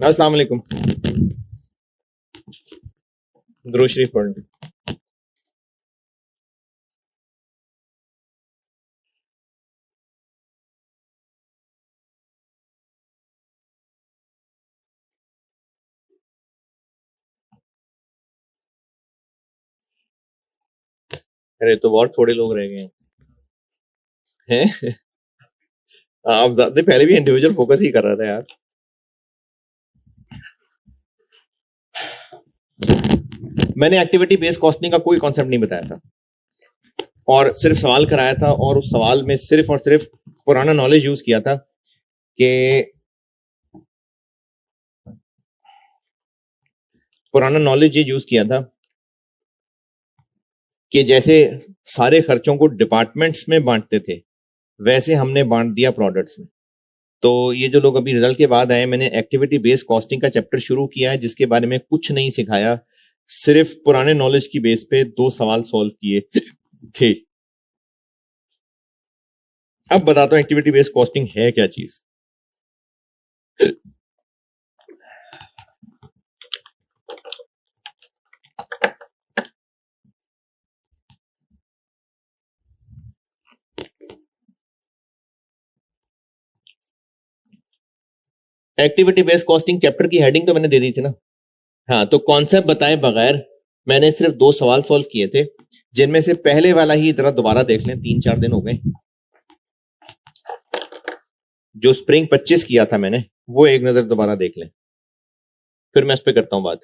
अस्सलाम वालेकुम। दुरूद शरीफ पढ़ लें। अरे तो बहुत थोड़े लोग रह गए हैं। आप ज्यादा पहले भी इंडिविजुअल फोकस ही कर रहा था यार। मैंने एक्टिविटी बेस्ड कॉस्टिंग का कोई कॉन्सेप्ट नहीं बताया था और सिर्फ सवाल कराया था, और उस सवाल में सिर्फ और सिर्फ पुराना नॉलेज यूज किया था कि पुराना नॉलेज ये यूज किया था कि जैसे सारे खर्चों को डिपार्टमेंट्स में बांटते थे वैसे हमने बांट दिया प्रोडक्ट्स में। तो ये जो लोग अभी रिजल्ट के बाद आए, मैंने एक्टिविटी बेस्ड कॉस्टिंग का चैप्टर शुरू किया है जिसके बारे में कुछ नहीं सिखाया, सिर्फ पुराने नॉलेज की बेस पे 2 सवाल सॉल्व किए थे। अब बताता हूं एक्टिविटी बेस्ड कॉस्टिंग है क्या चीज। एक्टिविटी बेस्ड कॉस्टिंग चैप्टर की हेडिंग तो मैंने दे दी थी ना। हाँ, तो कॉन्सेप्ट बताए बगैर मैंने सिर्फ 2 सवाल सॉल्व किए थे, जिनमें से पहले वाला ही जरा दोबारा देख लें। 3-4 दिन हो गए। जो स्प्रिंग 25 किया था मैंने, वो एक नजर दोबारा देख लें, फिर मैं इस पे करता हूं बात।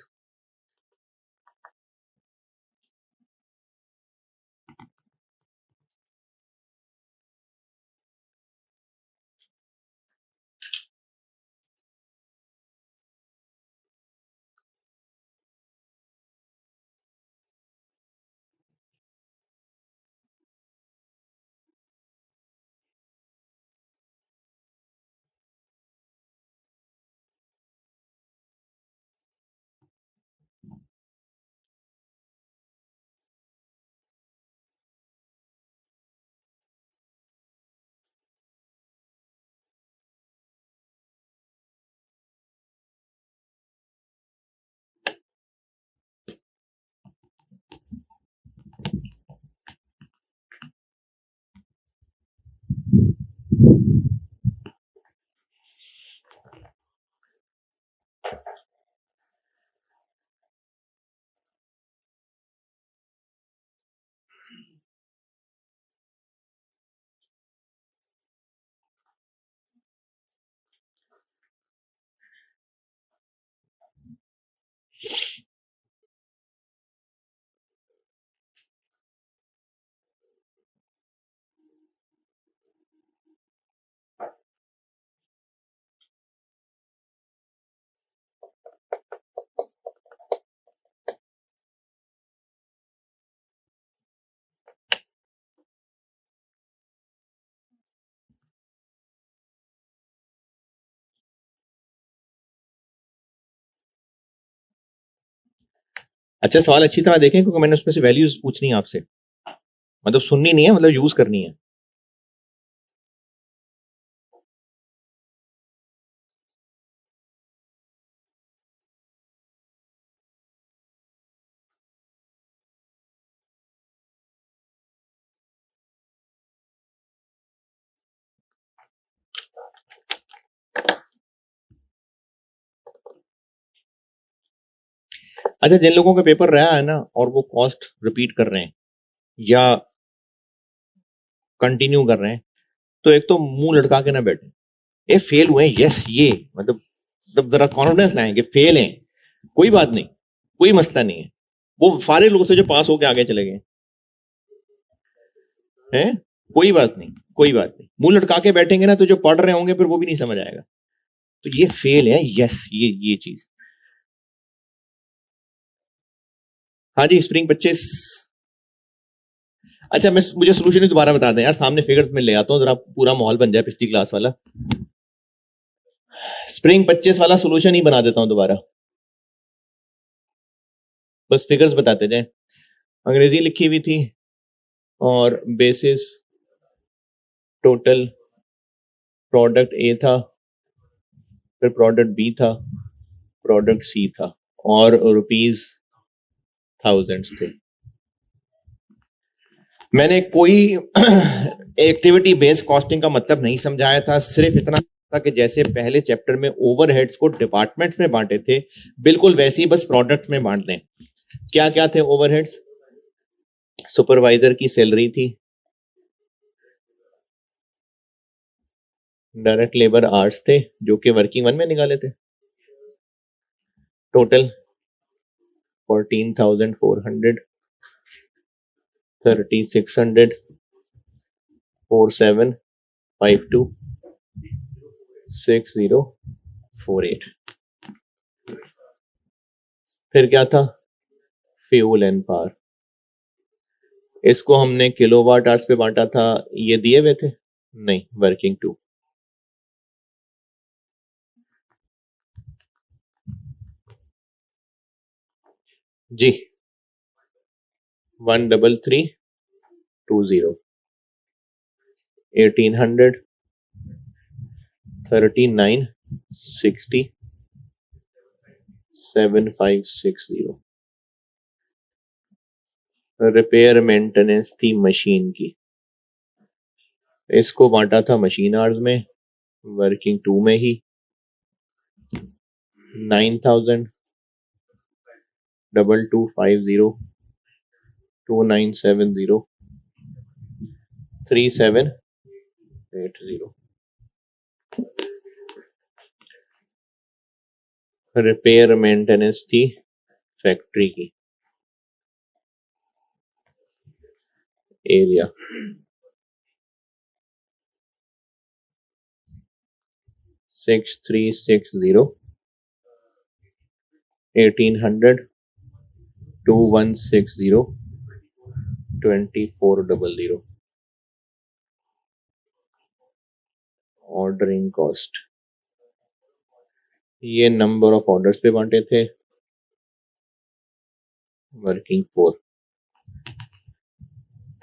अच्छा, सवाल अच्छी तरह देखें क्योंकि मैंने उसमें से वैल्यूज पूछनी है आपसे, मतलब सुननी नहीं है, मतलब यूज करनी है। अच्छा, जिन लोगों का पेपर रहा है ना और वो कॉस्ट रिपीट कर रहे हैं या कंटिन्यू कर रहे हैं, तो एक तो मुंह लटका के ना बैठे। ये फेल हुए, यस, ये मतलब जरा कॉन्फिडेंस लाएं कि फेल हैं, कोई बात नहीं, कोई मसला नहीं है। वो सारे लोग से जो पास होके आगे चले गए हैं, कोई बात नहीं, कोई बात नहीं। मुंह लटका के बैठेंगे ना तो जो पढ़ रहे होंगे फिर वो भी नहीं समझ आएगा। तो ये फेल है, यस, ये चीज। हाँ जी, स्प्रिंग 25। अच्छा, मुझे सोल्यूशन ही दोबारा बता दें यार, सामने फिगर्स में ले आता हूँ, जरा पूरा माहौल बन जाए पिछली क्लास वाला। स्प्रिंग 25 वाला सोल्यूशन ही बना देता हूं दोबारा, बस फिगर्स बताते जाए। अंग्रेजी लिखी हुई थी और बेसिस टोटल प्रोडक्ट ए था, फिर प्रोडक्ट बी था, प्रोडक्ट सी था और ₹1000 थे। मैंने कोई एक्टिविटी बेस्ड कॉस्टिंग का मतलब नहीं समझाया था, सिर्फ इतना था कि जैसे पहले चैप्टर में ओवरहेड्स को डिपार्टमेंट्स में बांटे थे, बिल्कुल वैसे ही बस प्रोडक्ट में बांट दें। क्या क्या थे ओवरहेड्स? सुपरवाइजर की सैलरी थी, डायरेक्ट लेबर आवर्स थे जो कि वर्किंग वन में निकाले थे, टोटल 14,400, 3,600, 4752, 6048। फिर क्या था? Fuel and power. इसको हमने किलोवाट आवर्स पे बांटा था, ये दिए हुए थे? नहीं, वर्किंग टू। जी 13320, 1800, 3960, 7560। रिपेयर मेंटेनेंस थी मशीन की, इसको बांटा था मशीन आवर्स में, वर्किंग टू में ही 9000, 2250, 2970, 3780। रिपेयर मेंटेनेंस थी फैक्ट्री की, एरिया 6360, 1800, 2160, 2400। ऑर्डरिंग कॉस्ट, ये नंबर ऑफ ऑर्डर्स पे बांटे थे, वर्किंग 4,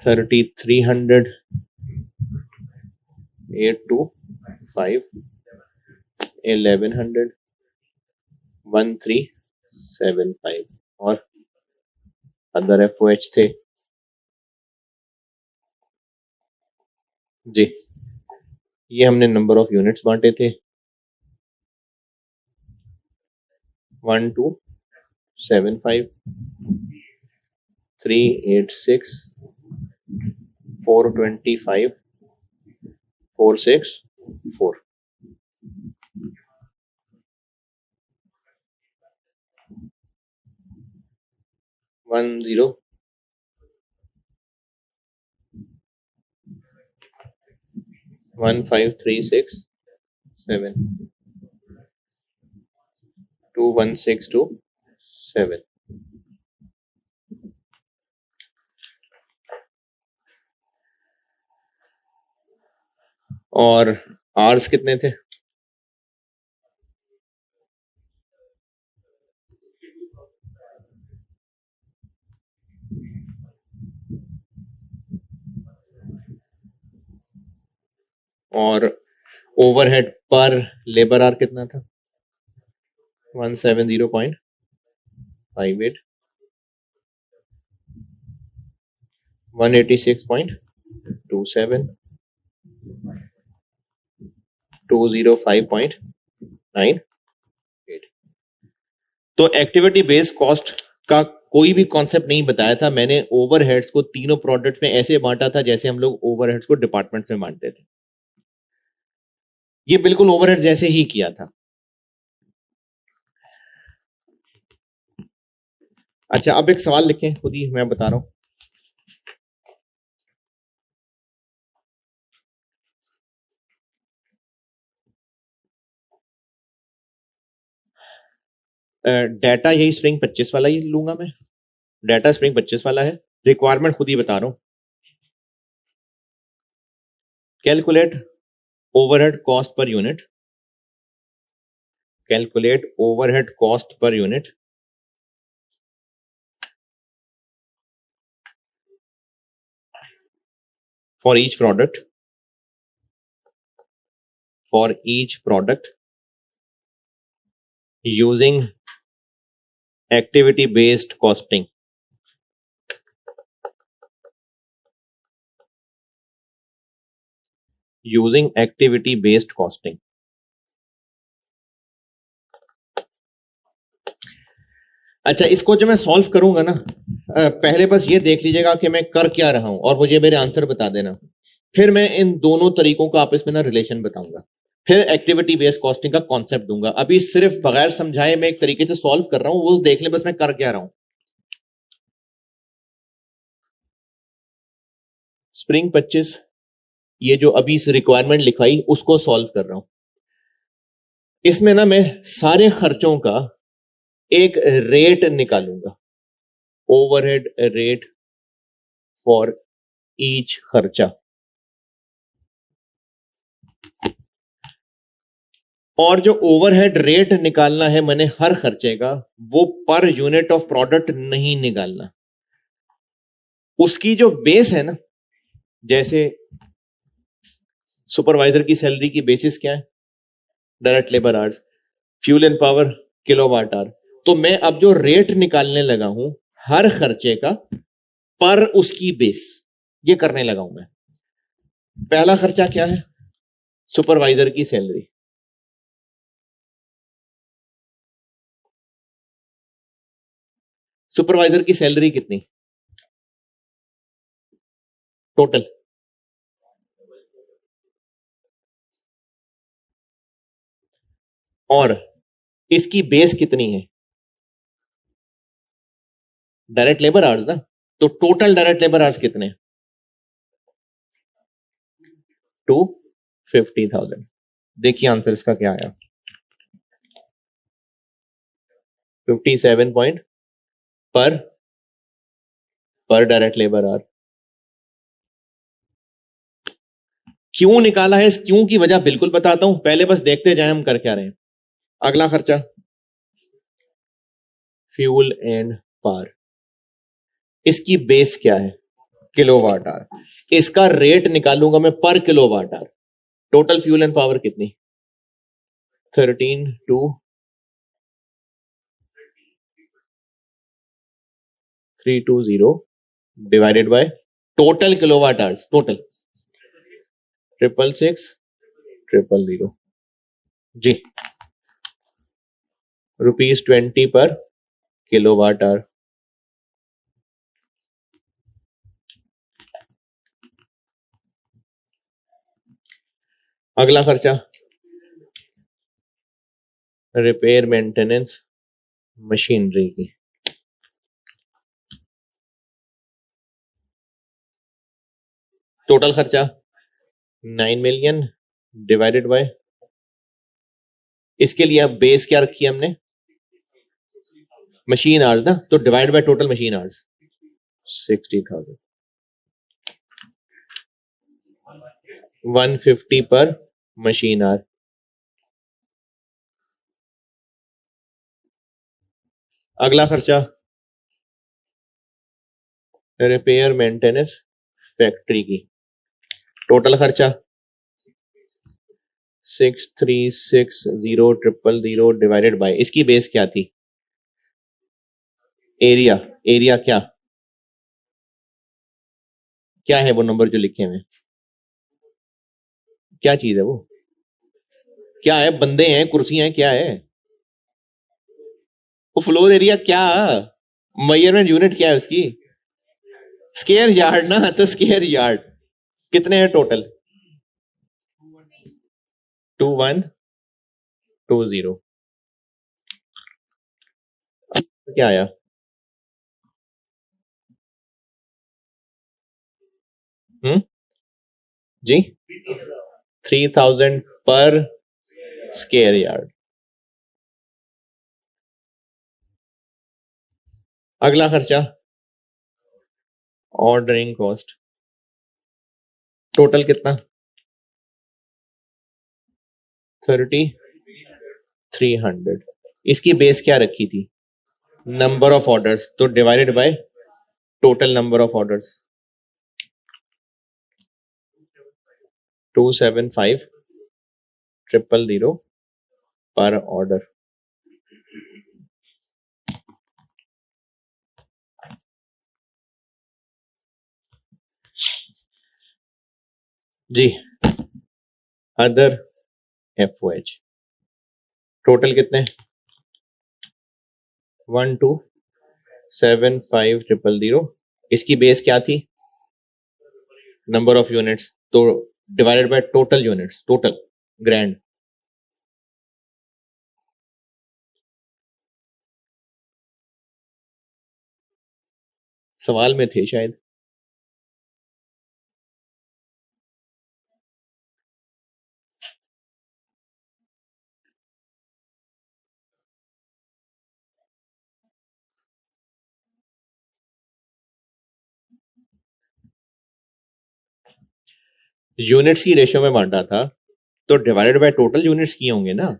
3300, 825, 1100, 1375 और अदर FOH थे। जी, ये हमने नंबर ऑफ यूनिट्स बांटे थे, 1275, 386, 425, 464। One zero 15367, 21627। और आर्स कितने थे? और ओवरहेड पर लेबर आर कितना था? 170.58, 186.27, 205.98। तो एक्टिविटी बेस्ड कॉस्ट का कोई भी कॉन्सेप्ट नहीं बताया था मैंने। ओवरहेड्स को तीनों प्रोडक्ट्स में ऐसे बांटा था जैसे हम लोग ओवरहेड्स को डिपार्टमेंट्स में बांटते थे। ये बिल्कुल ओवरहेड जैसे ही किया था। अच्छा, अब एक सवाल लिखें, खुद ही मैं बता रहा हूं। डाटा यही स्ट्रिंग 25 वाला ही लूंगा मैं। डाटा स्ट्रिंग 25 वाला है, रिक्वायरमेंट खुद ही बता रहा हूं। Calculate overhead cost per unit, calculate overhead cost per unit for each product, using activity based costing. Using activity based costing. अच्छा, इसको जो मैं सॉल्व करूंगा ना, पहले बस ये देख लीजिएगा कि मैं कर क्या रहा हूं और मुझे मेरे आंसर बता देना। फिर मैं इन दोनों तरीकों का आपस में ना रिलेशन बताऊंगा, फिर एक्टिविटी बेस्ड कॉस्टिंग का कॉन्सेप्ट दूंगा। अभी सिर्फ बगैर समझाए मैं एक तरीके से सॉल्व कर रहा हूं, वो देख ले बस मैं कर क्या रहा हूं। स्प्रिंग 25, ये जो अभी इस रिक्वायरमेंट लिखाई उसको सॉल्व कर रहा हूं। इसमें ना मैं सारे खर्चों का एक रेट निकालूंगा, ओवरहेड रेट फॉर ईच खर्चा, और जो ओवरहेड रेट निकालना है मैंने हर खर्चे का, वो पर यूनिट ऑफ प्रोडक्ट नहीं निकालना। उसकी जो बेस है ना, जैसे सुपरवाइजर की सैलरी की बेसिस क्या है, direct labour hours, fuel and power kilowatt hour. तो मैं अब जो रेट निकालने लगा हूं हर खर्चे का पर उसकी बेस, ये करने लगा हूं मैं। पहला खर्चा क्या है, सुपरवाइजर की सैलरी। सुपरवाइजर की सैलरी कितनी टोटल, और इसकी बेस कितनी है, डायरेक्ट लेबर आवर्स ना। तो टोटल डायरेक्ट लेबर आवर्स कितने, 250,000। देखिए आंसर इसका क्या आया, 57 पॉइंट पर डायरेक्ट लेबर आवर। क्यों निकाला है, इस क्यों की वजह बिल्कुल बताता हूं, पहले बस देखते जाएं हम कर क्या रहे हैं। अगला खर्चा फ्यूल एंड पावर, इसकी बेस क्या है, किलोवाट आवर। इसका रेट निकालूंगा मैं पर kilowatt hour. Total fuel and power कितनी, 13,320 divided by total kilowatt hours, total 666,000 जी, ₹20 पर किलोवाट आवर। अगला खर्चा रिपेयर मेंटेनेंस मशीनरी की, टोटल खर्चा 9 मिलियन डिवाइडेड बाय, इसके लिए अब बेस क्या रखी है हमने, मशीन आवर्स ना, तो divide by total machine hours 60,000, 150 पर मशीन आवर। अगला खर्चा रिपेयर मेंटेनेंस फैक्ट्री की, टोटल खर्चा 636,000 डिवाइडेड बाय, इसकी बेस क्या थी, एरिया। एरिया क्या क्या है वो नंबर जो लिखे हुए, क्या चीज है वो, क्या है, बंदे हैं, कुर्सियां हैं, क्या है वो, फ्लोर एरिया क्या, मेजरमेंट यूनिट क्या है उसकी, स्क्वायर यार्ड ना, तो स्क्वायर यार्ड कितने हैं टोटल, 2120। क्या आया, जी 3,000 पर स्क्वायर यार्ड। अगला खर्चा ऑर्डरिंग कॉस्ट, टोटल कितना 3,300। इसकी बेस क्या रखी थी, नंबर ऑफ ऑर्डर्स, तो divided by total number of orders 275,000 पर ऑर्डर। जी अदर FOH टोटल कितने 1275000। इसकी बेस क्या थी नंबर ऑफ यूनिट्स तो divided by total units total grand सवाल में थे शायद यूनिट्स की रेशियो में बांटा था तो डिवाइडेड बाय टोटल यूनिट्स किए होंगे ना।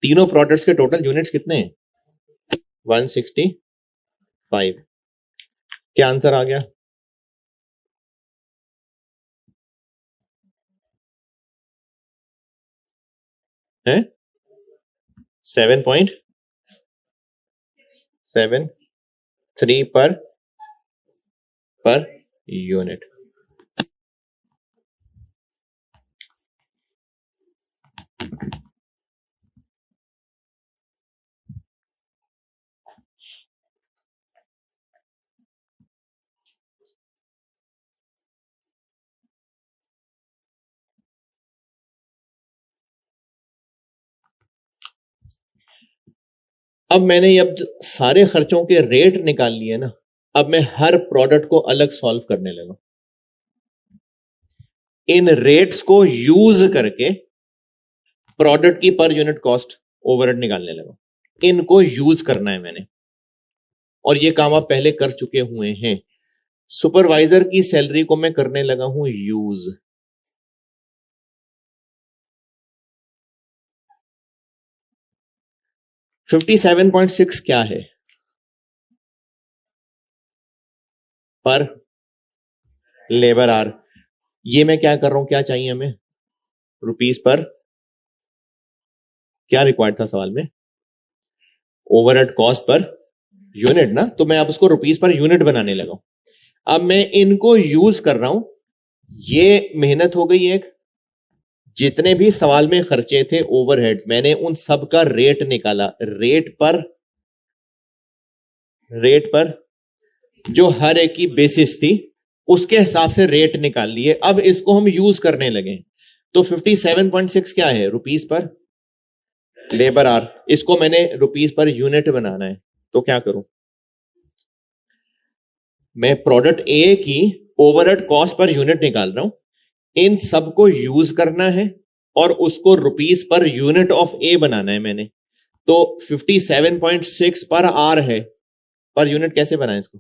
तीनों प्रोडक्ट्स के टोटल यूनिट्स कितने हैं 165। क्या आंसर आ गया है 7.73 पर यूनिट। अब मैंने अब सारे खर्चों के रेट निकाल लिए ना, अब मैं हर प्रोडक्ट को अलग सॉल्व करने लगा। इन रेट्स को यूज करके प्रोडक्ट की पर यूनिट कॉस्ट ओवरहेड निकालने लगा। इनको यूज करना है मैंने, और ये काम आप पहले कर चुके हुए हैं। सुपरवाइजर की सैलरी को मैं करने लगा हूं यूज। $57.6 क्या है पर लेबर आवर। ये मैं क्या कर रहा हूं, क्या चाहिए हमें रुपीस पर, क्या रिक्वायर्ड था सवाल में ओवरहेड कॉस्ट पर यूनिट ना, तो मैं अब उसको रुपीस पर यूनिट बनाने लगा हूं। अब मैं इनको यूज कर रहा हूं, ये मेहनत हो गई एक। जितने भी सवाल में खर्चे थे ओवरहेड मैंने उन सब का रेट निकाला। रेट पर जो हर एक की बेसिस थी उसके हिसाब से रेट निकाल लिए। अब इसको हम यूज करने लगे तो 57.6 क्या है रुपीस पर लेबर आवर। इसको मैंने रुपीस पर यूनिट बनाना है तो क्या करूं, मैं प्रोडक्ट ए की ओवरहेड कॉस्ट पर यूनिट निकाल रहा हूं। इन सबको यूज करना है और उसको रुपीस पर यूनिट ऑफ ए बनाना है मैंने। तो 57.6 पर आर है, पर यूनिट कैसे बनाए इसको।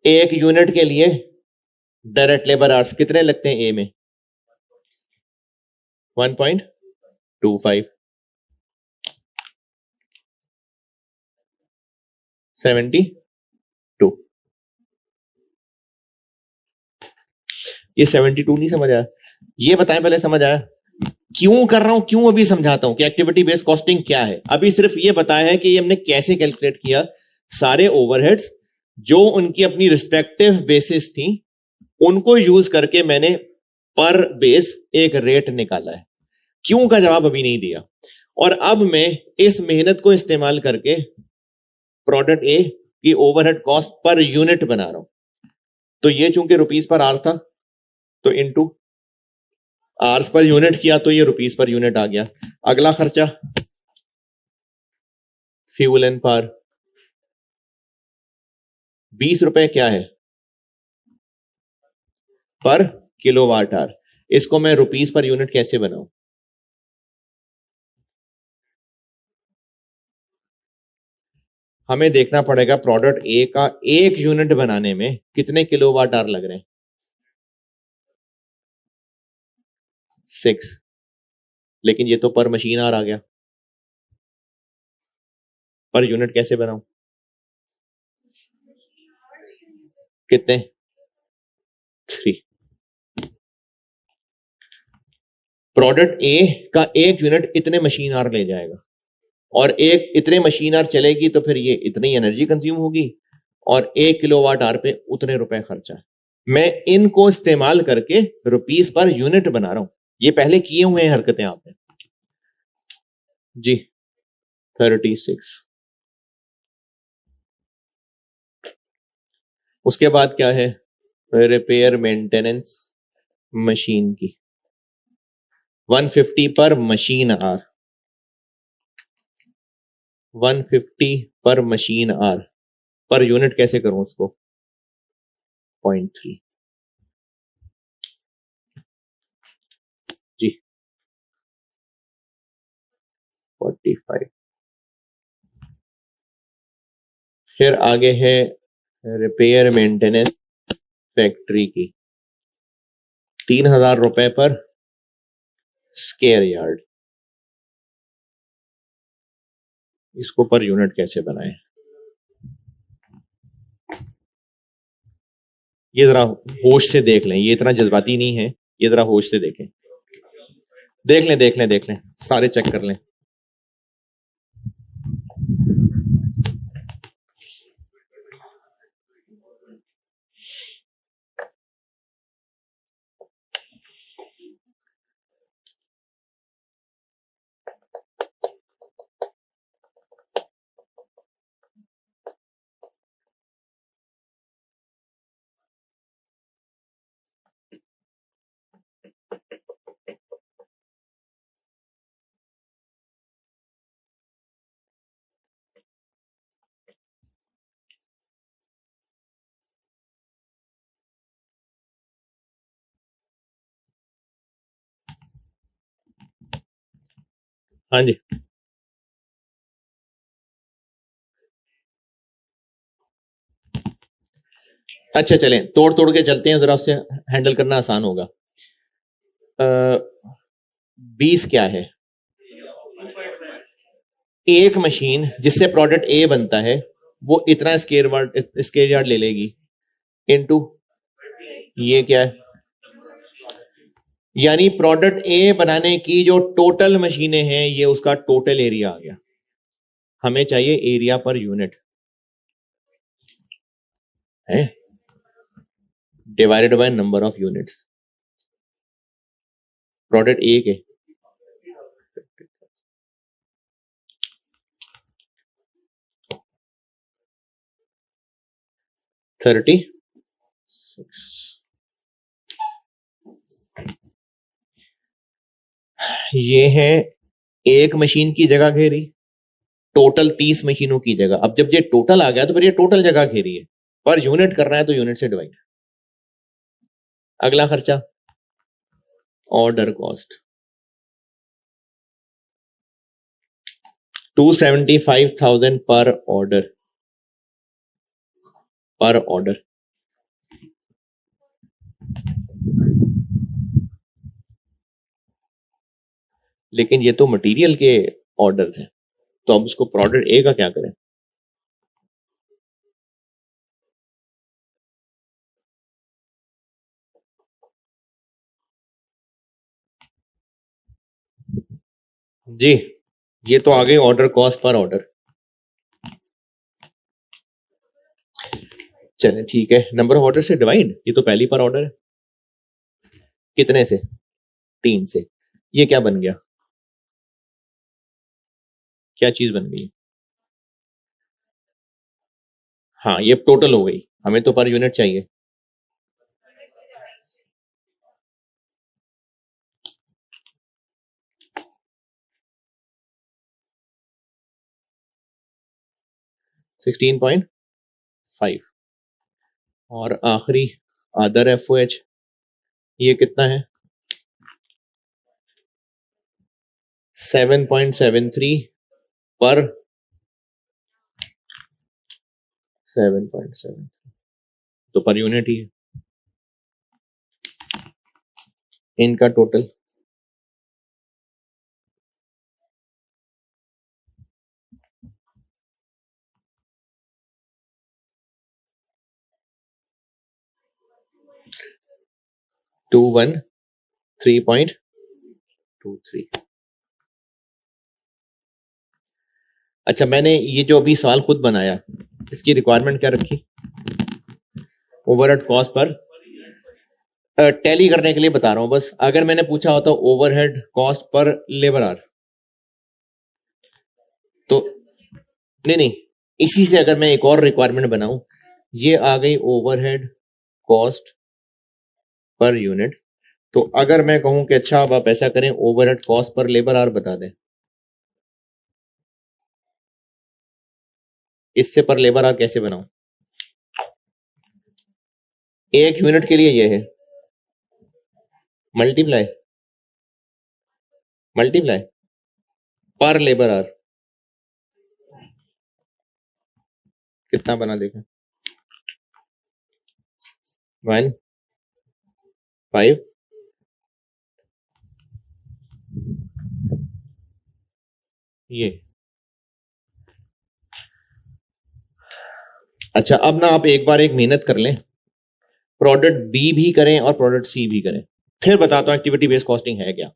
एक यूनिट के लिए डायरेक्ट लेबर आवर्स कितने लगते हैं ए में 1.25 72। ये 72 नहीं समझ आया, ये बताएं पहले समझ आया क्यों कर रहा हूं, क्यों अभी समझाता हूं कि एक्टिविटी बेस्ड कॉस्टिंग क्या है। अभी सिर्फ ये बताया है कि ये हमने कैसे कैलकुलेट किया। सारे ओवरहेड्स जो उनकी अपनी रिस्पेक्टिव बेसिस थी उनको यूज करके मैंने पर बेस एक रेट निकाला है। क्यों का जवाब अभी नहीं दिया। और अब मैं इस मेहनत को इस्तेमाल करके प्रोडक्ट ए की ओवरहेड कॉस्ट पर यूनिट बना रहा हूं। तो ये चूंकि रुपीस पर आर था तो इनटू आर्स पर यूनिट किया तो ये रुपीस पर यूनिट आ गया। अगला खर्चा फ्यूल एंड पावर 20 रुपए क्या है पर किलोवाट आवर। इसको मैं रुपीस पर यूनिट कैसे बनाऊं, हमें देखना पड़ेगा प्रोडक्ट ए का एक यूनिट बनाने में कितने किलोवाट आवर लग रहे हैं 6। लेकिन ये तो पर मशीन आवर आ गया, पर यूनिट कैसे बनाऊं कितने 3। प्रोडक्ट ए का एक यूनिट इतने मशीन आवर ले जाएगा और एक इतने मशीन आवर चलेगी तो फिर ये इतनी एनर्जी कंज्यूम होगी और 1 किलोवाट आवर पे उतने रुपए खर्चा है। मैं इनको इस्तेमाल करके रुपीस पर यूनिट बना रहा हूं। ये पहले किए हुए हैं हरकतें आपने जी। 36। उसके बाद क्या है? रिपेयर मेंटेनेंस मशीन की 150 पर मशीन आर, 150 पर मशीन आर, पर यूनिट कैसे करूं उसको? 0.3 जी। 45। फिर आगे है रिपेयर मेंटेनेंस फैक्ट्री की 3000 रुपए पर स्केयर यार्ड। इसको पर यूनिट कैसे बनाएं? ये जरा होश से देख लें, ये इतना जज्बाती नहीं है, ये जरा होश से देखें। देख लें, सारे चेक कर लें। हाँ जी, अच्छा चलें, तोड़ तोड़ के चलते हैं, जरा उससे हैंडल करना आसान होगा। 20 क्या है? एक मशीन जिससे प्रोडक्ट ए बनता है वो इतना स्केयर यार्ड ले लेगी इनटू ये क्या है, यानी प्रोडक्ट ए बनाने की जो टोटल मशीनें हैं ये उसका टोटल एरिया आ गया। हमें चाहिए एरिया पर यूनिट है divided by number of units. Product ए के 36। ये है एक मशीन की जगह घेरी, टोटल 30 मशीनों की जगह। अब जब ये टोटल आ गया तो फिर ये टोटल जगह घेरी है, पर यूनिट करना है तो यूनिट से डिवाइड। अगला खर्चा ऑर्डर कॉस्ट 275,000 पर ऑर्डर, पर ऑर्डर। लेकिन ये तो मटेरियल के ऑर्डर थे, तो अब उसको प्रोडक्ट ए का क्या करें? जी, ये तो आ गई ऑर्डर कॉस्ट पर ऑर्डर। चले ठीक है, नंबर ऑफ ऑर्डर से डिवाइड, ये तो पहली पर ऑर्डर है। कितने से? 3 से। ये क्या बन गया? क्या चीज बन गई? हाँ, ये टोटल हो गई, हमें तो पर यूनिट चाहिए। $16.5 और आखिरी अदर FOH ये कितना है? 7.73 पर 7.7 तो पर यूनिट ही है। इनका टोटल $213.23। अच्छा, मैंने ये जो अभी सवाल खुद बनाया, इसकी रिक्वायरमेंट क्या रखी? ओवरहेड कॉस्ट पर टैली करने के लिए बता रहा हूं बस। अगर मैंने पूछा होता overhead cost per labour hour, तो नहीं नहीं, इसी से अगर मैं एक और रिक्वायरमेंट बनाऊं, ये आ गई ओवरहेड कॉस्ट पर यूनिट। तो अगर मैं कहूं कि अच्छा अब आप ऐसा करें, overhead cost per labour our बता दें, इससे पर लेबर आवर कैसे बनाऊं? एक यूनिट के लिए ये है, मल्टीप्लाई मल्टीप्लाई पर लेबर आवर कितना बना देखें? 1.5। ये अच्छा, अब ना आप एक बार एक मेहनत कर लें, प्रोडक्ट बी भी करें और प्रोडक्ट सी भी करें, फिर बताता हूं एक्टिविटी बेस्ड कॉस्टिंग है क्या।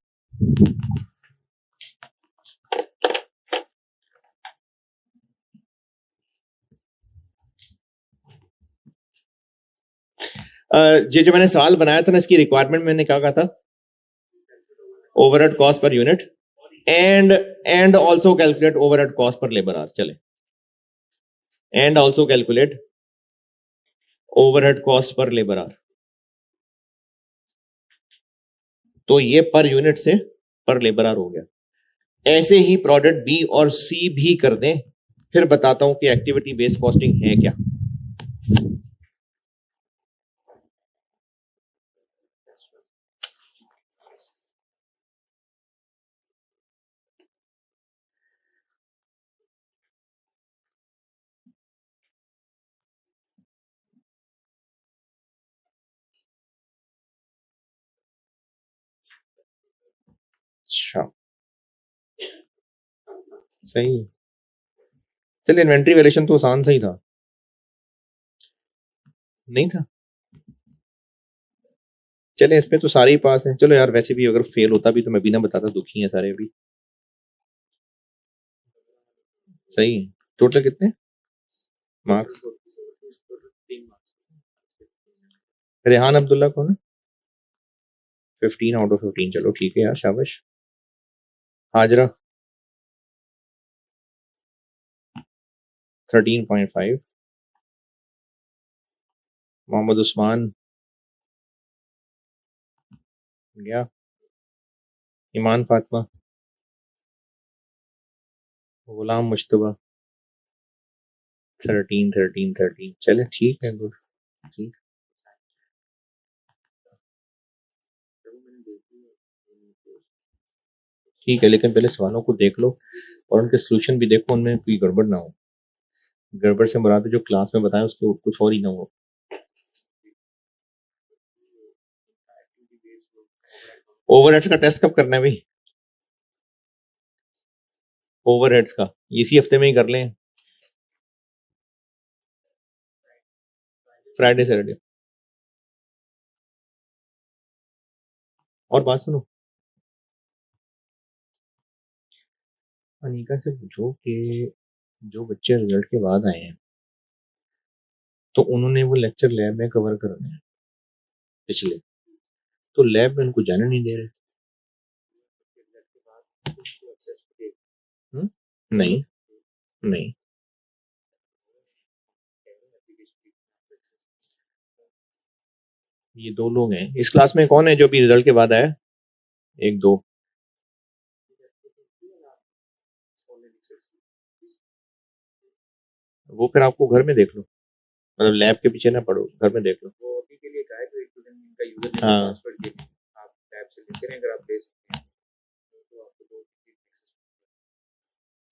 ये जो मैंने सवाल बनाया था ना, इसकी रिक्वायरमेंट मैंने क्या कहा था? Overhead cost per unit and also calculate overhead cost per labour hour. चले, and also calculate overhead cost per labour hour. तो ये पर यूनिट से पर लेबर आवर हो गया। ऐसे ही प्रोडक्ट बी और सी भी कर दें, फिर बताता हूं कि एक्टिविटी बेस्ड कॉस्टिंग है क्या। अच्छा, सही है। चलिए, इन्वेंट्री वैल्यूएशन तो आसान सही था, नहीं था? चले, इसमें तो सारे ही पास हैं। चलो यार, वैसे भी अगर फेल होता भी तो मैं भी ना बताता, दुखी हैं सारे अभी। सही है। टोटल कितने मार्क्स? रेहान अब्दुल्ला कौन है? 15 आउट ऑफ 15। चलो ठीक है यार, शाबाश। हाजरा 13.5। मोहम्मद उस्मान गया। ईमान फातिमा, गुलाम मुश्तबा 13 13 13। चले ठीक है, गुड। ठीक, ठीक है, लेकिन पहले सवालों को देख लो और उनके सोल्यूशन भी देखो, उनमें कोई गड़बड़ ना हो। गड़बड़ से मुराद है जो क्लास में बताया उसके कुछ और ही ना हो। ओवरहेड्स का टेस्ट कब करना है भाई? ओवरहेड्स का इसी हफ्ते में ही कर लें, फ्राइडे सैटरडे। और बात सुनो, अनिका से पूछो कि जो बच्चे रिजल्ट के बाद आए हैं, तो उन्होंने वो लेक्चर लैब में कवर करने हैं पिछले, तो लैब में उनको जाने नहीं दे रहे। हम्म? नहीं, नहीं। ये दो लोग हैं इस क्लास में, कौन है जो अभी रिजल्ट के बाद आया? एक दो। वो फिर आपको घर में देख लो, मतलब लैब के पीछे ना पड़ो, घर में देख लो। हाँ,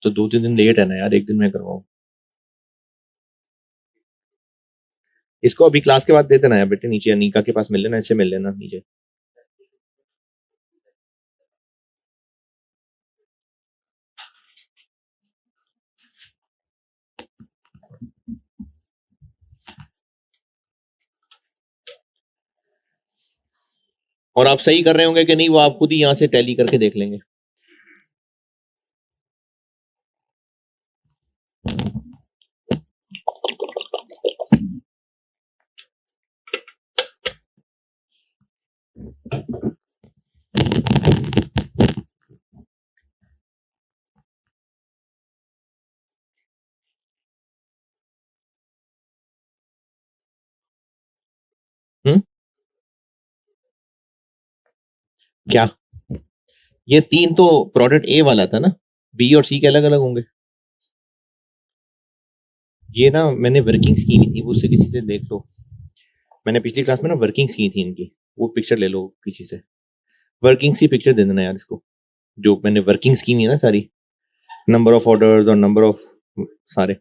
तो 2 3 दिन लेट है ना यार, एक दिन में करवाओ। इसको अभी क्लास के बाद दे देना है बेटे, नीचे अनीका के पास मिल लेना, इससे मिल लेना नीचे। और आप सही कर रहे होंगे कि नहीं, वो आप खुद ही यहाँ से टैली करके देख लेंगे। क्या ये 3 तो प्रोडक्ट ए वाला था ना, बी और सी के अलग अलग होंगे। ये ना मैंने वर्किंग्स की हुई थी, वो उससे किसी से देख लो। मैंने पिछली क्लास में ना वर्किंग्स की थी इनकी, वो पिक्चर ले लो किसी से। वर्किंग्स की पिक्चर दे देना यार इसको, जो मैंने वर्किंग्स की हुई है ना सारी, नंबर ऑफ ऑर्डर्स और नंबर ऑफ सारे।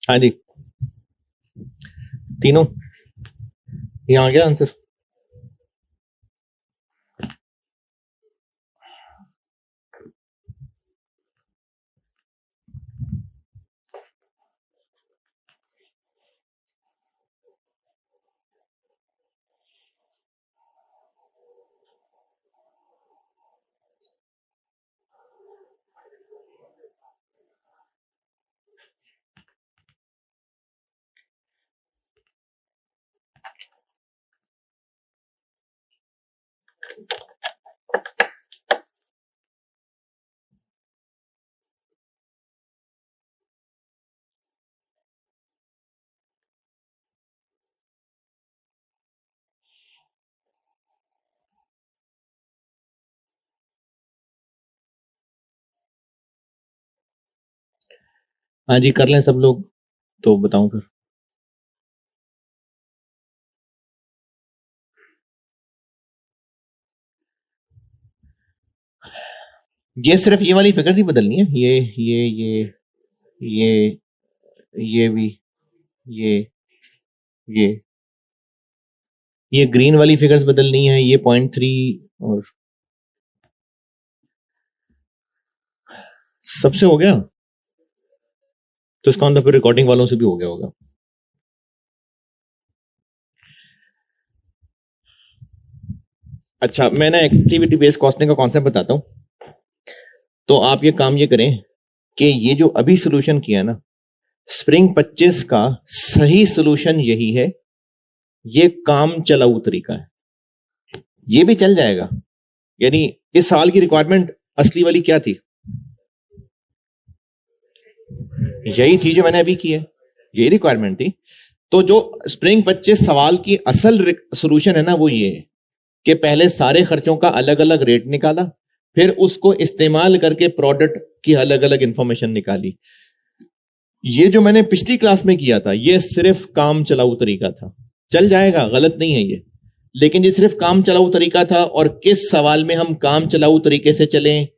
हाँ जी, तीनों ये आ गया आंसर। हाँ जी, कर लें सब लोग तो बताऊं फिर। ये सिर्फ ये वाली फिगर्स ही बदलनी है, ये ये भी, ये ये ये ग्रीन वाली फिगर्स बदलनी है, ये 0.3 और सबसे हो गया तो इसका मतलब फिर रिकॉर्डिंग वालों से भी हो गया होगा। अच्छा, मैं ना एक्टिविटी बेस्ड कॉस्टिंग का कॉन्सेप्ट बताता हूं। तो आप ये काम ये करें कि ये जो अभी सोल्यूशन किया ना स्प्रिंग 25 का सही सोल्यूशन यही है, ये काम चलाऊ तरीका है, ये भी चल जाएगा। यानी इस साल की रिक्वायरमेंट असली वाली क्या थी, यही थी जो मैंने अभी की है, यही रिक्वायरमेंट थी। तो जो स्प्रिंग 25 सवाल की असल सोल्यूशन है ना वो ये है कि पहले सारे खर्चों का अलग अलग रेट निकाला, फिर उसको इस्तेमाल करके प्रोडक्ट की अलग अलग इंफॉर्मेशन निकाली। ये जो मैंने पिछली क्लास में किया था ये सिर्फ काम चलाऊ तरीका था, चल जाएगा, गलत नहीं है ये, लेकिन ये सिर्फ काम चलाऊ तरीका था। और किस सवाल में हम काम चलाऊ तरीके से चलें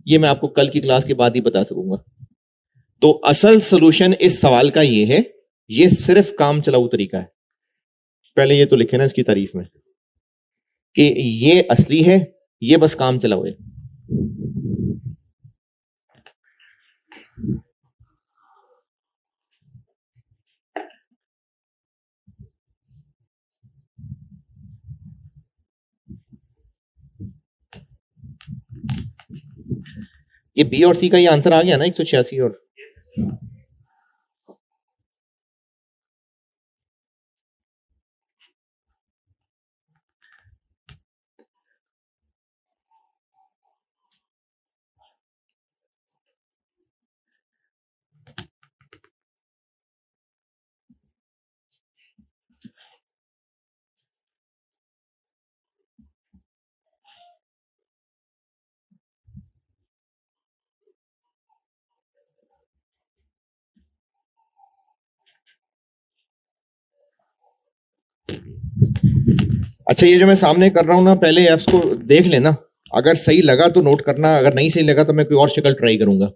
ये मैं आपको कल की क्लास के बाद ही बता सकूंगा। तो असल सोल्यूशन इस सवाल का ये है, ये सिर्फ काम चलाऊ तरीका है। पहले ये तो लिखे ना इसकी तारीफ में कि ये असली है, ये बस काम चलाओ है। ये बी और सी का ये आंसर आ गया ना 186 और अच्छा, ये जो मैं सामने कर रहा हूं ना, पहले एप्स को देख लेना, अगर सही लगा तो नोट करना, अगर नहीं सही लगा तो मैं कोई और शक्ल ट्राई करूंगा।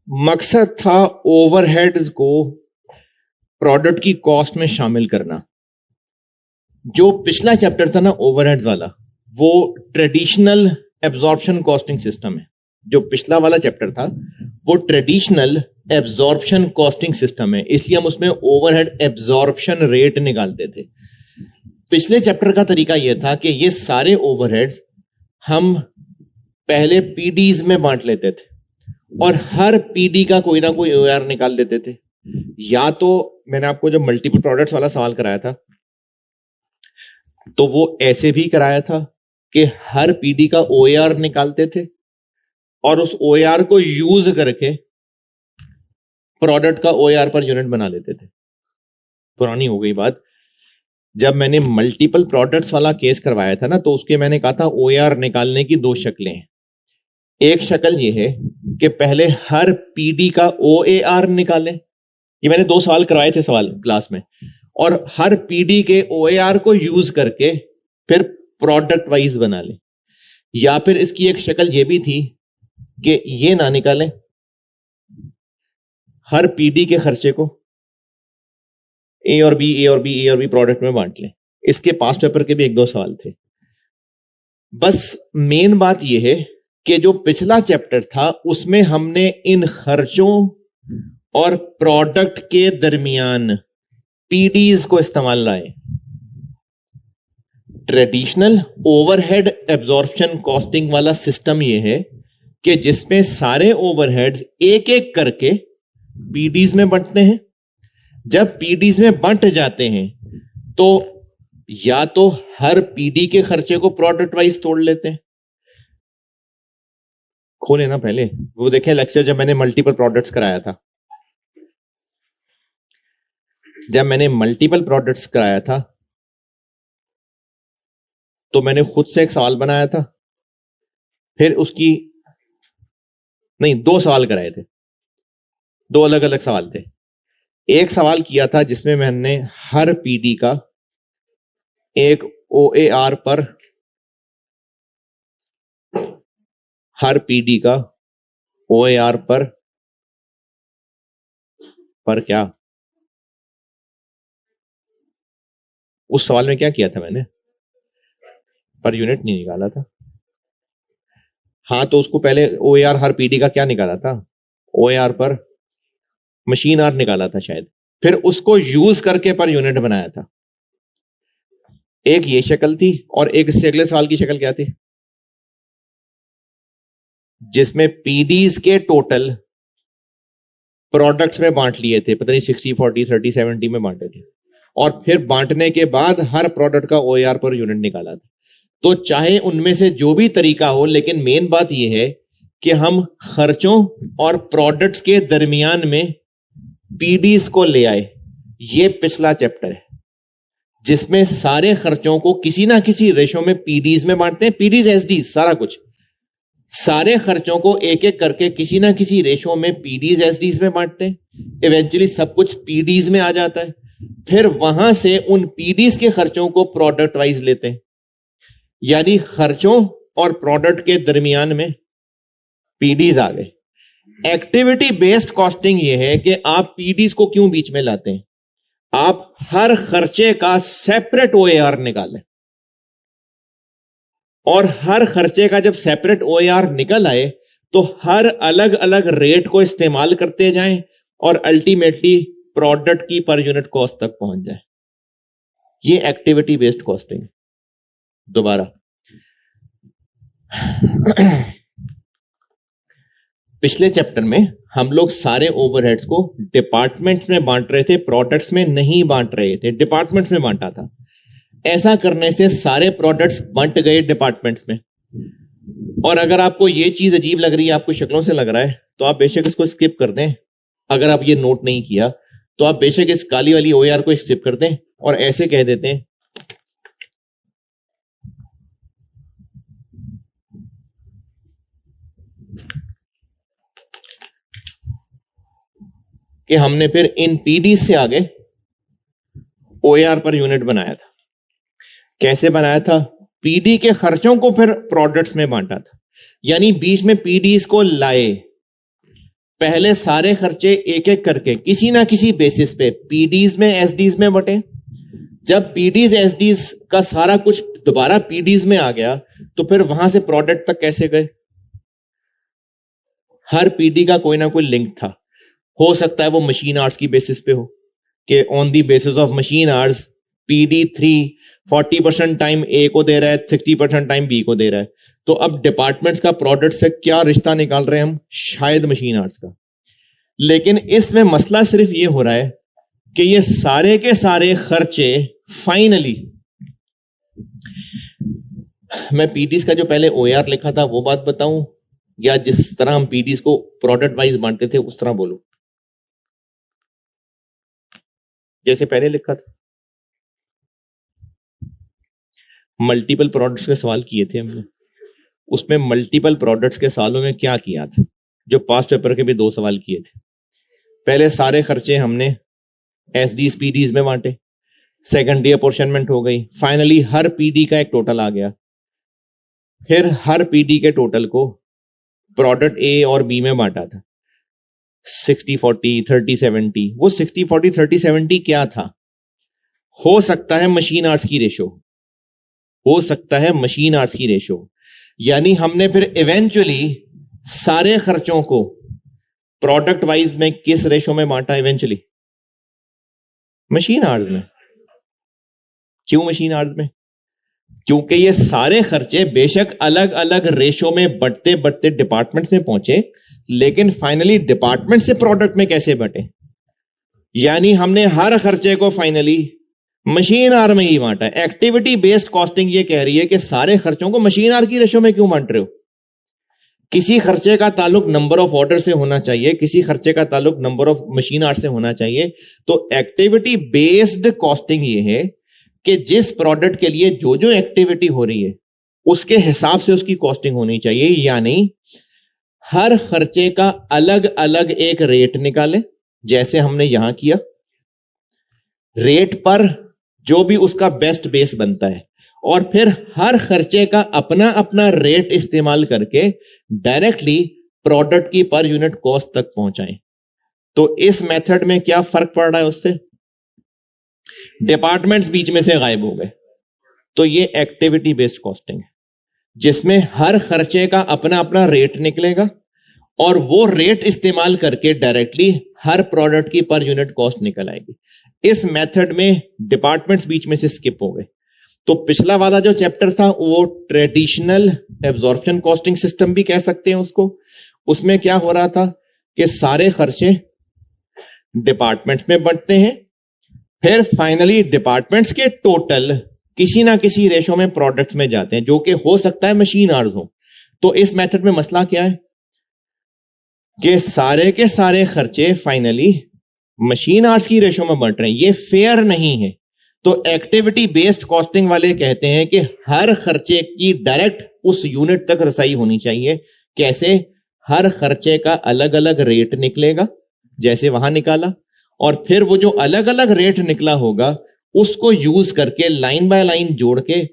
मकसद था ओवरहेड्स को प्रोडक्ट की कॉस्ट में शामिल करना। जो पिछला चैप्टर था ना ओवरहेड्स वाला, वो ट्रेडिशनल एब्जॉर्प्शन कॉस्टिंग सिस्टम है। जो पिछला वाला चैप्टर था वो ट्रेडिशनल एब्जॉर्प्शन कॉस्टिंग सिस्टम है, इसलिए हम उसमें ओवरहेड एब्जॉर्प्शन रेट निकालते थे। पिछले चैप्टर का तरीका यह था कि ये सारे ओवरहेड्स हम पहले पीडीज में बांट लेते थे और हर पीडी का कोई ना कोई ओआर निकाल देते थे। या तो मैंने आपको जब मल्टीपल प्रोडक्ट्स वाला सवाल कराया था, तो वो ऐसे भी कराया था कि हर पीडी का ओएआर निकालते थे और उस ओएआर को यूज करके प्रोडक्ट का ओएआर पर यूनिट बना लेते थे। पुरानी हो गई बात। जब मैंने मल्टीपल प्रोडक्ट्स वाला केस करवाया था ना, तो उसके मैंने कहा था ओएआर निकालने की दो शक्लें हैं। एक शक्ल ये है कि पहले हर पीडी का ओएआर निकालें, ये मैंने 2 सवाल करवाए थे सवाल क्लास में, और हर पीडी के ओएआर को यूज करके फिर प्रोडक्ट वाइज बना लें। या फिर इसकी एक शक्ल ये भी थी कि ये ना निकालें, हर पीडी के खर्चे को ए और बी प्रोडक्ट में बांट लें। इसके पास्ट पेपर के भी 1-2 सवाल थे। बस मेन बात यह है कि जो पिछला चैप्टर था उसमें हमने इन खर्चों और प्रोडक्ट के दरमियान पीडीज को इस्तेमाल लाए। ट्रेडिशनल ओवरहेड एब्जॉर्प्शन कॉस्टिंग वाला सिस्टम यह है कि जिसमें सारे ओवरहेड्स एक एक करके पीडीज में बंटते हैं। जब पीडीज में बंट जाते हैं तो या तो हर पीडी के खर्चे को प्रोडक्ट वाइज तोड़ लेते हैं। खोले ना पहले वो देखें लेक्चर जब मैंने मल्टीपल प्रोडक्ट्स कराया था। जब मैंने मल्टीपल प्रोडक्ट्स कराया था तो मैंने खुद से एक सवाल बनाया था, फिर उसकी नहीं 2 सवाल कराए थे, 2 अलग अलग सवाल थे। एक सवाल किया था जिसमें मैंने हर पीडी का एक ओएआर पर, हर पीडी का ओएआर पर क्या, उस सवाल में क्या किया था मैंने, पर यूनिट नहीं निकाला था। हाँ तो उसको पहले ओएआर हर पीडी का क्या निकाला था, ओएआर पर मशीन आर निकाला था शायद, फिर उसको यूज करके पर यूनिट बनाया था। एक ये शक्ल थी और एक इससे अगले सवाल की शक्ल क्या थी, जिसमें पीडीज के टोटल प्रोडक्ट्स में बांट लिए थे, पता नहीं 60, 40, 30, 70 में बांटे थे, और फिर बांटने के बाद हर प्रोडक्ट का ओएआर पर यूनिट निकाला था। तो चाहे उनमें से जो भी तरीका हो, लेकिन मेन बात यह है कि हम खर्चों और प्रोडक्ट्स के दरमियान में पीडीज को ले आए। ये पिछला चैप्टर है जिसमें सारे खर्चों को किसी ना किसी रेशो में पीडीज में बांटते हैं, पीडीज एसडीज सारा कुछ, सारे खर्चों को एक एक करके किसी ना किसी रेशो में पीडीज एसडीज में बांटते हैं। इवेंचुअली सब कुछ पीडीज में आ जाता है, फिर वहां से उन पीडीज के खर्चों को प्रोडक्ट वाइज लेते हैं। यानी खर्चों और प्रोडक्ट के दरमियान में पीडीज आ गए। एक्टिविटी बेस्ड कॉस्टिंग यह है कि आप पीडीज को क्यों बीच में लाते हैं, आप हर खर्चे का सेपरेट ओएआर निकालें, और हर खर्चे का जब सेपरेट ओएआर निकल आए तो हर अलग अलग रेट को इस्तेमाल करते जाएं और अल्टीमेटली प्रोडक्ट की पर यूनिट कॉस्ट तक पहुंच जाए। ये एक्टिविटी बेस्ड कॉस्टिंग। दोबारा पिछले चैप्टर में हम लोग सारे ओवरहेड्स को डिपार्टमेंट्स में बांट रहे थे, प्रोडक्ट्स में नहीं बांट रहे थे, डिपार्टमेंट्स में बांटा था। ऐसा करने से सारे प्रोडक्ट्स बंट गए डिपार्टमेंट्स में। और अगर आपको ये चीज अजीब लग रही है, आपको शक्लों से लग रहा है, तो आप बेशक इसको स्किप कर दें। अगर आप ये नोट नहीं किया तो आप बेशक इस काली वाली ओआर को स्किप कर दें और ऐसे कह देते हैं कि हमने फिर इन पीडी से आगे ओआर पर यूनिट बनाया था। कैसे बनाया था, पीडी के खर्चों को फिर प्रोडक्ट्स में बांटा था। यानी बीच में पीडीज को लाए, पहले सारे खर्चे एक एक करके किसी ना किसी बेसिस पे पीडीज में एसडीज में बटे। जब पीडीज एसडीज का सारा कुछ दोबारा पीडीज में आ गया तो फिर वहां से प्रोडक्ट तक कैसे गए। हर पीडी का कोई ना कोई लिंक था। हो सकता है वो मशीन आवर्स की बेसिस पे हो कि on the basis of machine hours PD 3 40% time A को दे रहा है, 60% टाइम बी को दे रहा है। तो अब डिपार्टमेंट्स का प्रोडक्ट से क्या रिश्ता निकाल रहे हैं हम, शायद मशीन आवर्स का। लेकिन इसमें मसला सिर्फ ये हो रहा है कि ये सारे के सारे खर्चे फाइनली मैं पीडीज का जो पहले ओआर लिखा था वो बात बताऊं, या जिस तरह हम पीडीज को प्रोडक्ट वाइज बांटते थे उस तरह बोलूं जैसे पहले लिखा था? मल्टीपल प्रोडक्ट्स के सवाल किए थे हमने, उसमें मल्टीपल प्रोडक्ट्स के सालों में क्या किया था, जो पास्ट पेपर के भी 2 सवाल किए थे। पहले सारे खर्चे हमने एसडीज पीडीज में बांटे, सेकंड डे अपोर्शनमेंट हो गई, फाइनली हर पीडी का एक टोटल आ गया, फिर हर पीडी के टोटल को प्रोडक्ट ए और बी में बांटा था 60-40 30-70। वो 60-40 30-70 क्या था? हो सकता है मशीन आवर्स की रेशो, हो सकता है मशीन आवर्स की रेशो। यानी हमने फिर इवेंचुअली सारे खर्चों को प्रोडक्ट वाइज में किस रेशो में बांटा? इवेंचुअली मशीन आवर्स में। क्यों मशीन आवर्स में? क्योंकि ये सारे खर्चे बेशक अलग अलग रेशो में बढ़ते बढ़ते डिपार्टमेंट में पहुंचे, लेकिन फाइनली डिपार्टमेंट से प्रोडक्ट में कैसे बटे? यानी हमने हर खर्चे को फाइनली मशीन आवर में ही बांटा। एक्टिविटी बेस्ड कॉस्टिंग ये कह रही है कि सारे खर्चों को मशीन आवर की रेशो में क्यों बांट रहे हो? किसी खर्चे का ताल्लुक नंबर ऑफ ऑर्डर से होना चाहिए, किसी खर्चे का ताल्लुक नंबर ऑफ मशीन आवर से होना चाहिए। तो एक्टिविटी बेस्ड कॉस्टिंग ये है कि जिस प्रोडक्ट के लिए जो जो एक्टिविटी हो रही है उसके हिसाब से उसकी कॉस्टिंग होनी चाहिए। यानी हर खर्चे का अलग अलग एक रेट निकाले, जैसे हमने यहां किया, रेट पर जो भी उसका बेस्ट बेस बनता है, और फिर हर खर्चे का अपना अपना रेट इस्तेमाल करके डायरेक्टली प्रोडक्ट की पर यूनिट कॉस्ट तक पहुंचाएं। तो इस मेथड में क्या फर्क पड़ रहा है उससे? डिपार्टमेंट्स बीच में से गायब हो गए। तो ये एक्टिविटी बेस्ड कॉस्टिंग है, जिसमें हर खर्चे का अपना अपना रेट निकलेगा और वो रेट इस्तेमाल करके डायरेक्टली हर प्रोडक्ट की पर यूनिट कॉस्ट निकल आएगी। इस मेथड में डिपार्टमेंट्स बीच में से स्किप हो गए। तो पिछला वाला जो चैप्टर था वो ट्रेडिशनल एब्जॉर्प्शन कॉस्टिंग सिस्टम भी कह सकते हैं उसको। उसमें क्या हो रहा था कि सारे खर्चे डिपार्टमेंट्स में बढ़ते हैं, फिर फाइनली डिपार्टमेंट्स के टोटल किसी ना किसी रेशो में प्रोडक्ट्स में जाते हैं, जो कि हो सकता है मशीन आवर्स हो। तो इस मेथड में मसला क्या है कि सारे के सारे खर्चे फाइनली मशीन आवर्स की रेशो में बढ़ रहे हैं। ये फेयर नहीं है। तो एक्टिविटी बेस्ड कॉस्टिंग वाले कहते हैं कि हर खर्चे की डायरेक्ट उस यूनिट तक रसाई होनी चाहिए। कैसे? हर खर्चे का अलग अलग रेट निकलेगा, जैसे वहां निकाला, और फिर वो जो अलग अलग रेट निकला होगा उसको यूज करके लाइन बाय लाइन जोड़ के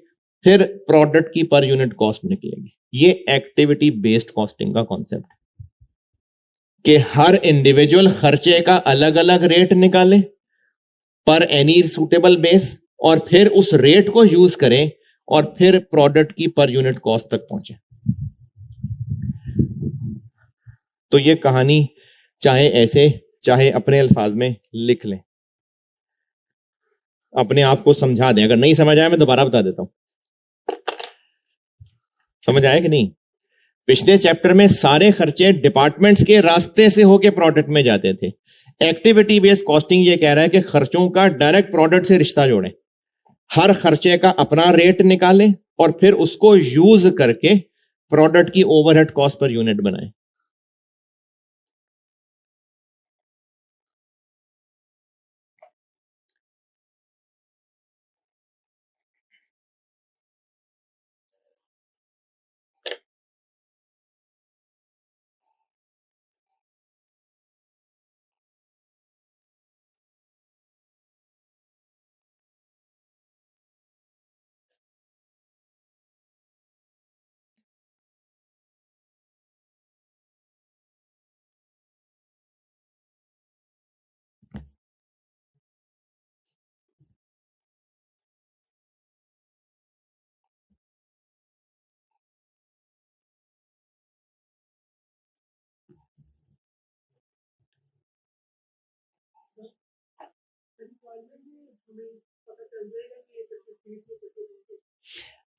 फिर प्रोडक्ट की पर यूनिट कॉस्ट निकलेगी। ये एक्टिविटी बेस्ड कॉस्टिंग का कॉन्सेप्ट है कि हर इंडिविजुअल खर्चे का अलग अलग रेट निकालें पर एनी सूटेबल बेस, और फिर उस रेट को यूज करें और फिर प्रोडक्ट की पर यूनिट कॉस्ट तक पहुंचे। तो ये कहानी चाहे ऐसे चाहे अपने अल्फाज में लिख लें, अपने आप को समझा दें। अगर नहीं समझ आया मैं दोबारा बता देता हूं। समझ आया कि नहीं? पिछले चैप्टर में सारे खर्चे डिपार्टमेंट्स के रास्ते से होके प्रोडक्ट में जाते थे। एक्टिविटी बेस्ड कॉस्टिंग ये कह रहा है कि खर्चों का डायरेक्ट प्रोडक्ट से रिश्ता जोड़ें, हर खर्चे का अपना रेट निकालें और फिर उसको यूज करके प्रोडक्ट की ओवरहेड कॉस्ट पर यूनिट बनाएं।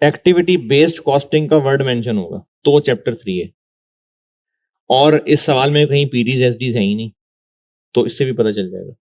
एक्टिविटी बेस्ड कॉस्टिंग का वर्ड मेंशन होगा तो चैप्टर 3 है, और इस सवाल में कहीं पीडीज एसडीज है ही नहीं, तो इससे भी पता चल जाएगा।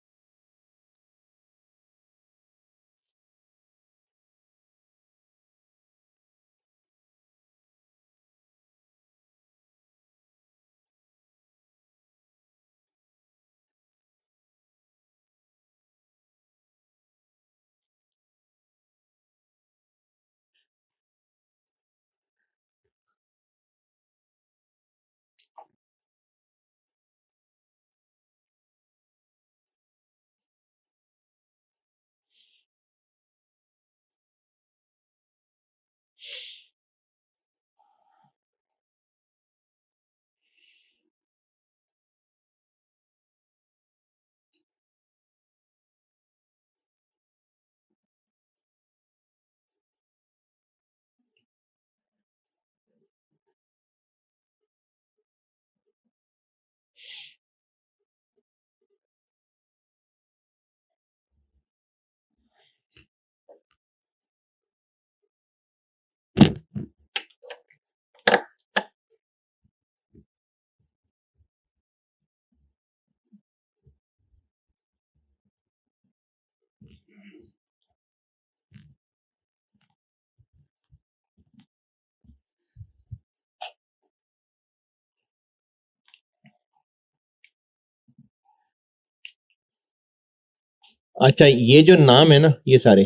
अच्छा, ये जो नाम है ना, ये सारे,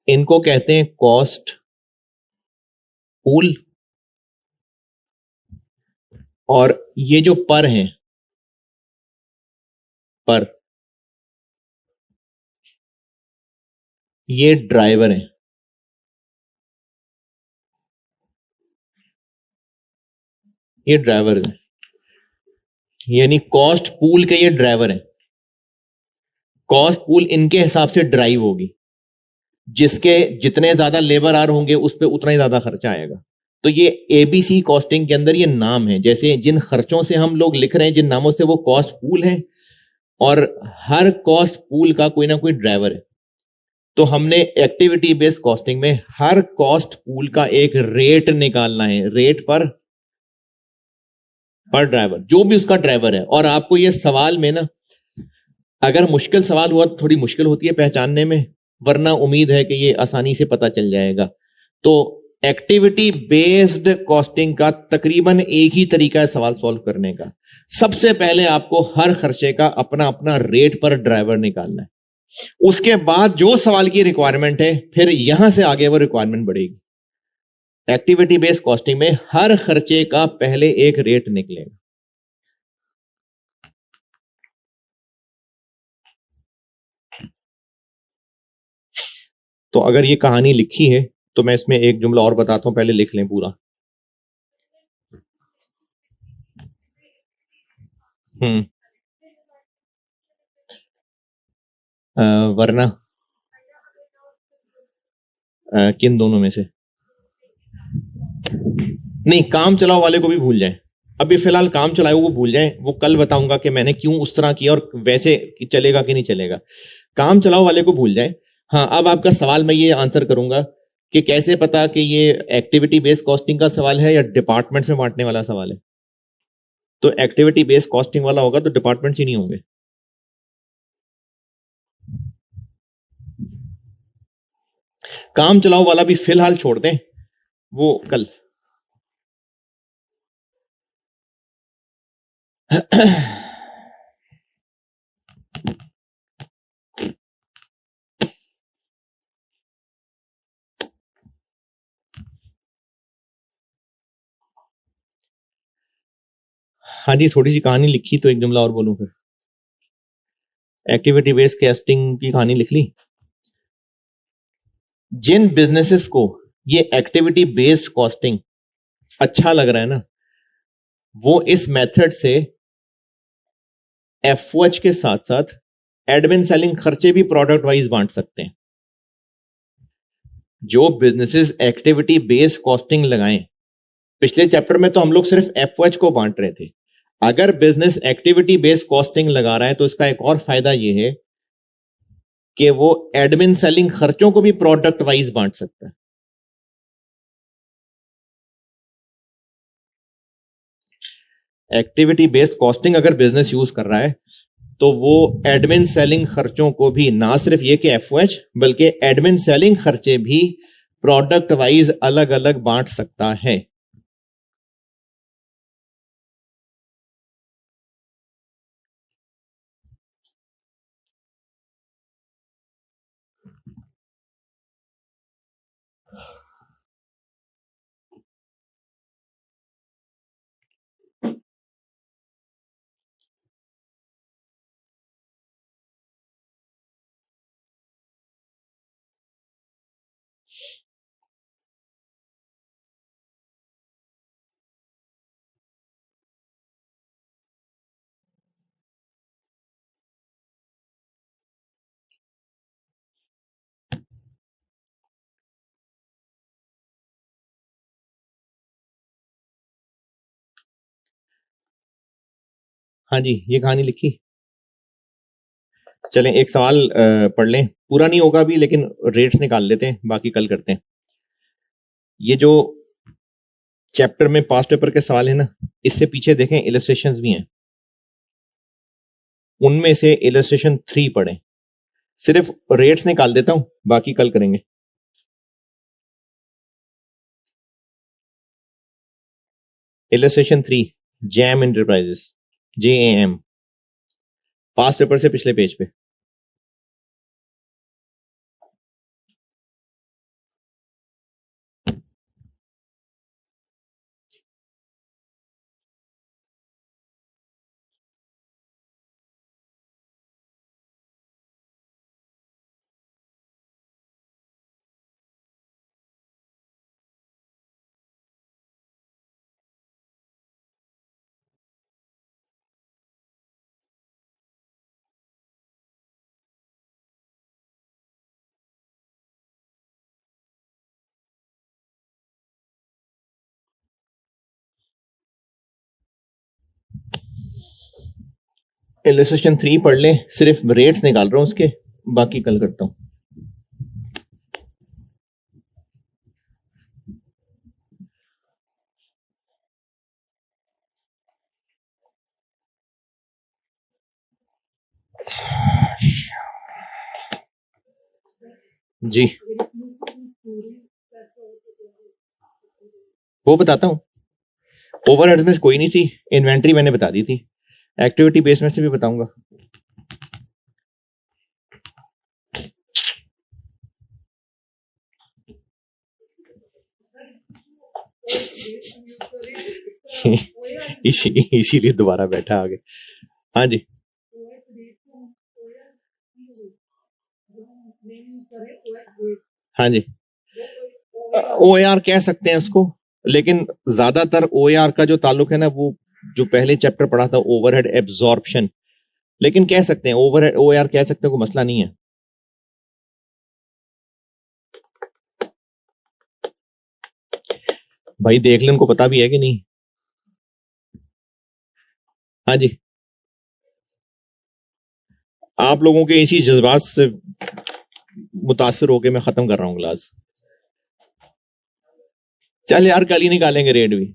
इनको कहते हैं कॉस्ट पूल। और ये जो पर हैं, पर, ये ड्राइवर हैं। ये ड्राइवर हैं, यानी कॉस्ट पूल के ये ड्राइवर हैं। कॉस्ट पूल इनके हिसाब से ड्राइव होगी, जिसके जितने ज्यादा लेबर आर होंगे उस पर उतना ही ज्यादा खर्चा आएगा। तो ये एबीसी कॉस्टिंग के अंदर ये नाम है, जैसे जिन खर्चों से हम लोग लिख रहे हैं, जिन नामों से, वो कॉस्ट पूल है। और हर कॉस्ट पूल का कोई ना कोई ड्राइवर है। तो हमने एक्टिविटी बेस्ड कॉस्टिंग में हर कॉस्ट पूल का एक रेट निकालना है, रेट पर ड्राइवर, जो भी उसका ड्राइवर है। और आपको ये सवाल में ना, अगर मुश्किल सवाल हुआ तो थोड़ी मुश्किल होती है पहचानने में, वरना उम्मीद है कि ये आसानी से पता चल जाएगा। तो एक्टिविटी बेस्ड कॉस्टिंग का तकरीबन एक ही तरीका है सवाल सॉल्व करने का। सबसे पहले आपको हर खर्चे का अपना अपना रेट पर ड्राइवर निकालना है। उसके बाद जो सवाल की रिक्वायरमेंट है, फिर यहां से आगे वो रिक्वायरमेंट बढ़ेगी। एक्टिविटी बेस्ड कॉस्टिंग में हर खर्चे का पहले एक रेट निकलेगा। तो अगर ये कहानी लिखी है तो मैं इसमें एक जुमला और बताता हूं, पहले लिख लें पूरा। वरना किन दोनों में से? नहीं, काम चलाओ वाले को भी भूल जाएं। अभी फिलहाल काम चलाओ को भूल जाएं, वो कल बताऊंगा कि मैंने क्यों उस तरह किया और वैसे कि चलेगा कि नहीं चलेगा। काम चलाओ वाले को भूल जाएं। हाँ, अब आपका सवाल मैं ये आंसर करूंगा कि कैसे पता कि ये एक्टिविटी बेस्ड कॉस्टिंग का सवाल है या डिपार्टमेंट्स में बांटने वाला सवाल है। तो एक्टिविटी बेस्ड कॉस्टिंग वाला होगा तो डिपार्टमेंट्स ही नहीं होंगे। काम चलाओ वाला भी फिलहाल छोड़ दें, वो कल। हाँ जी, थोड़ी सी कहानी लिखी तो एक जुमला और बोलूं फिर। एक्टिविटी बेस्ड कॉस्टिंग की कहानी लिख ली। जिन बिजनेसेस को ये एक्टिविटी बेस्ड कॉस्टिंग अच्छा लग रहा है ना, वो इस मेथड से एफओएच के साथ साथ एडमिन सेलिंग खर्चे भी प्रोडक्ट वाइज बांट सकते हैं। जो बिजनेसेस एक्टिविटी बेस्ड कॉस्टिंग लगाएं, पिछले चैप्टर में तो हम लोग सिर्फ एफओएच को बांट रहे थे। अगर बिजनेस एक्टिविटी बेस्ड कॉस्टिंग लगा रहा है तो इसका एक और फायदा यह है कि वो एडमिन सेलिंग खर्चों को भी प्रोडक्ट वाइज बांट सकता है। एक्टिविटी बेस्ड कॉस्टिंग अगर बिजनेस यूज कर रहा है तो वो एडमिन सेलिंग खर्चों को भी, ना सिर्फ ये कि एफओएच, बल्कि एडमिन सेलिंग खर्चे भी प्रोडक्ट वाइज अलग अलग बांट सकता है। हाँ जी, ये कहानी लिखी। चलें एक सवाल पढ़ लें, पूरा नहीं होगा अभी, लेकिन रेट्स निकाल लेते हैं, बाकी कल करते हैं। ये जो चैप्टर में पास्ट पेपर के सवाल है ना, इससे पीछे देखें इलस्ट्रेशंस भी हैं। उनमें से इलस्ट्रेशन 3 पढ़ें। सिर्फ रेट्स निकाल देता हूं, बाकी कल करेंगे। Illustration 3, jam enterprises. JAM, पास पेपर से पिछले पेज पे। इलस्ट्रेशन 3 पढ़ ले, सिर्फ रेट्स निकाल रहा हूं उसके, बाकी कल करता हूं। जी वो बताता हूं। ओवरहेड्स में कोई नहीं थी, इन्वेंट्री मैंने बता दी थी, एक्टिविटी बेस में से भी बताऊंगा। इसीलिए दोबारा बैठा आगे। हाँ जी, हाँ जी, OAR कह सकते हैं उसको, लेकिन ज्यादातर OAR का जो ताल्लुक है ना, वो जो पहले चैप्टर पढ़ा था ओवरहेड एब्जॉर्प्शन, लेकिन कह सकते हैं ओवरहेड OAR कह सकते हैं, कोई मसला नहीं है। भाई देख ले, उनको पता भी है कि नहीं। हाँ जी, आप लोगों के इसी जज्बात से मुतासिर होके मैं खत्म कर रहा हूं क्लास। चल यार, कल ही निकालेंगे रेट भी।